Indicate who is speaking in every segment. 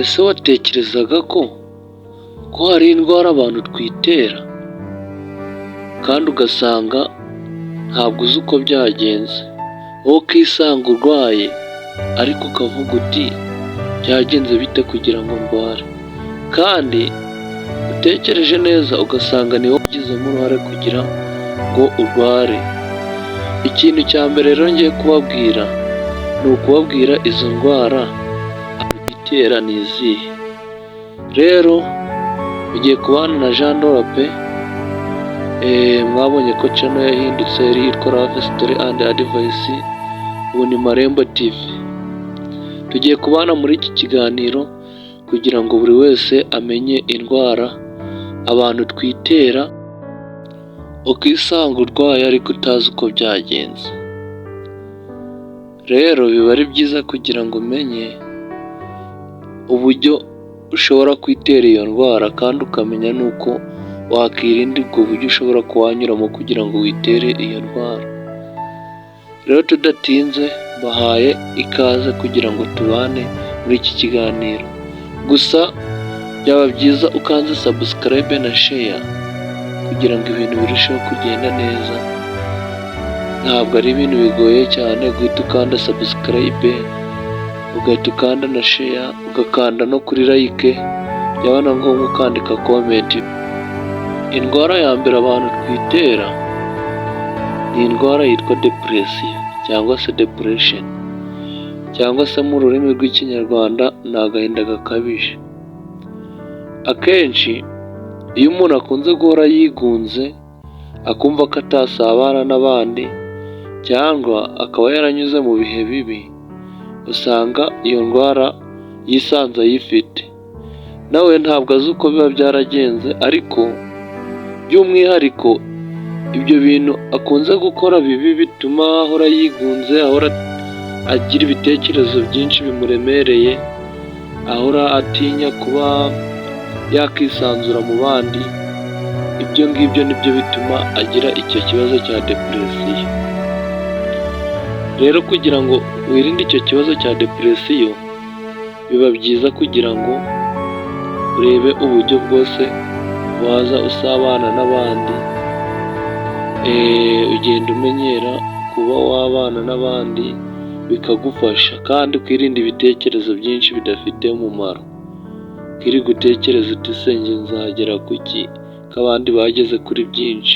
Speaker 1: Ese watekerezaga ko hari indwara abantu twitera kandi ugasanga ntabwo uzi uko byagenze, wowe ukisanga urwaye ariko ukavuga uti byagenze bite kugira ngo ndware, kandi utekereje neza ugasanga ni wowe ugizemo uruhare kugira ngo urware. Ikintu cya mbere rero ngiye kubabwira ni ukubabwira izo ndwara itera ni izihe. Rero ugiye kubana na Jean Dora pe, mwabonye ko channel yahindutse yari yitwa Love Story and Advice, ubu ni Marembo TV. Tugiye kubana muri iki kiganiro kugira ngo buri wese amenye indwara abantu twitera, ukisanga urwaye ariko utazi uko byagenze. Rero biba ari byiza kugira ngo umenye uburyo ushobora kwitera iyo ndwara, kandi ukamenya n'uko wakirinda ubwo buryo ushobora kuwanyuramo kugira ngo witere iyo ndwara. Rero tudatinze bahaye ikaze kugira ngo tubane muri iki kiganiro. Gusa byaba byiza ukanze subscribe na share kugira ngo ibintu birusheho kugenda neza. Ntabwo ari ibintu bigoye cyane guhita ukanda subscribe, ugahita ukanda na share, ugakanda no kuri like, byaba na ngombwa ukandika comment. Indwara ya mbere abantu twitera ni indwara yitwa depression cyangwa se depression, cyangwa se mu rurimi rw'ikinyarwanda ni agahinda gakabije. Akenshi iyo umuntu akunze guhora yigunze, akumva ko atasabana n'abandi, cyangwa akaba yaranyuze mu bihe bibi, usanga iyo ndwara yisanze ayifite. Nawe ntabwo azi uko biba byaragenze, ariko by'umwihariko ibyo bintu akunze gukora bibi bituma ahora yigunze, ahora agira ibitekerezo byinshi bimuremereye, ahora atinya kuba yakisanzura mu bandi. Ibyo ngibyo nibyo bituma agira icyo kibazo cya depression. Rero kugira ngo wirinde icyo kibazo cya depression, biba byiza kugira ngo urebe uburyo bwose waza usabana n'abandi, ugenda umenyera kuba wabana n'abandi bikagufasha, kandi kwirinda ibitekerezo byinshi bidafite umumaro. Kiri gutekereza uti se njye nzagera kuki ko abandi bageze kuri byinshi,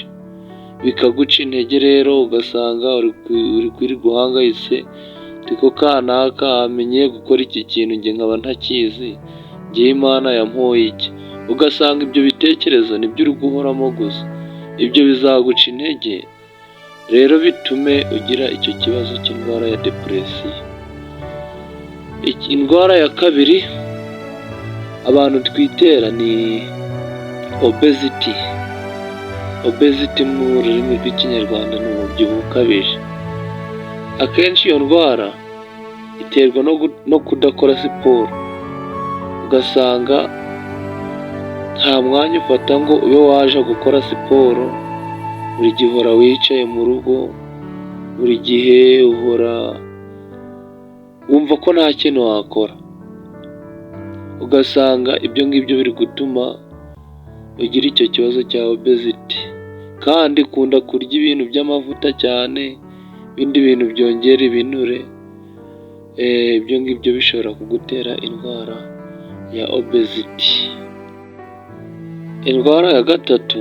Speaker 1: bikaguca intege. Rero ugasanga uri kwirirwa uhangayitse, tiko kanaka amenye gukora iki kintu njye nkaba ntakizi, njye Imana yampoye iki. Ugasanga ibyo bitekerezo nibyo uri guhoramo gusa, ibyo bizaguca intege, rero bitume ugira icyo kibazo cy'indwara ya depression. Indwara ya kabiri abantu twitera ni obesity. Obesity mu rurimi rw'ikinyarwanda ni umubyibuho ukabije. Akenshi iyo ndwara iterwa no kudakora siporo, ugasanga nta mwanya ufata ngo ube waje gukora siporo. Buri gihe uhora wicaye mu rugo, buri gihe uhora wumva ko nta kintu wakora. Ugasanga ibyo ngibyo biri gutuma ugira icyo kibazo cya obesity. Kandi ukunda kurya ibintu by'amavuta cyane, ibindi bintu byongera ibinure, ibyo ngibyo bishobora kugutera indwara ya obesity. Indwara ya gatatu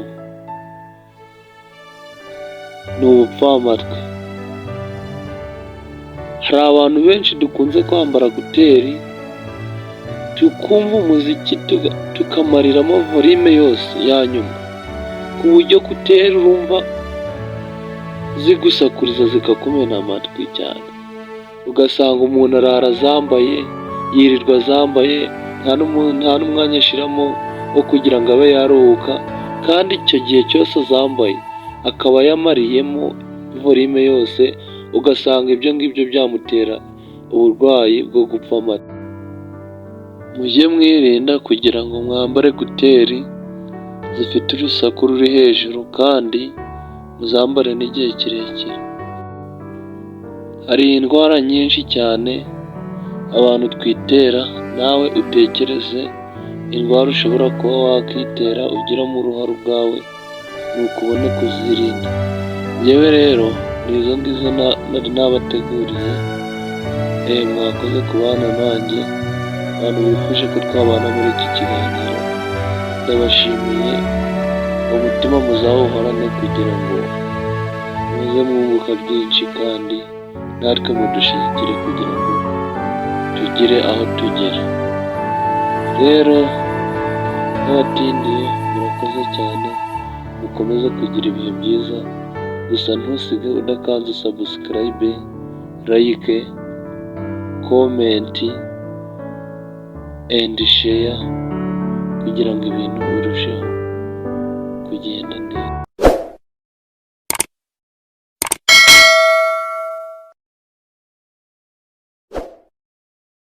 Speaker 1: ni ubupfamatwi. Hari abantu benshi dukunze kwambara kuteri, tukumva umuziki tukamariramo volume yose ya nyuma, ku buryo kuteri urumva zigusakuriza zikakumena amatwi cyane. Ugasanga umuntu arara zambaye, yirirwa zambaye, nta n'umwanya ashiramo wo kugira ngo abe yaruhuka, kandi icyo gihe cyose zambaye akaba yamariyemo volume yose. Ugasanga ibyo ngibyo byamutera uburwayi bwo gupfa amatwi. Mujye mwirinda kugira ngo mwambare kuteri zifite urusaku ruri hejuru, kandi muzambare n'igihe kirekire. Hari indwara nyinshi cyane abantu twitera, nawe utekereze indwara ushobora kuba wakitera ugiramo uruhare ubwawe, ni ukubona kuzirinda. Njyewe rero ni izo ngizo nari nabateguriye. Mwakoze kubana nanjye, abantu bifuje ko twabana muri iki kiganiro ndabashimiye. Umutima muzawuhorane kugira ngo muze mwunguka byinshi, kandi natwe mudushyigikire kugira ngo tugire aho tugera. Rero n'abatindiye murakoze cyane, mukomeze kugira ibihe byiza. Gusa ntusige udakanze subscribe, like, comment and share kugira ngo ibintu birusheho kugenda neza.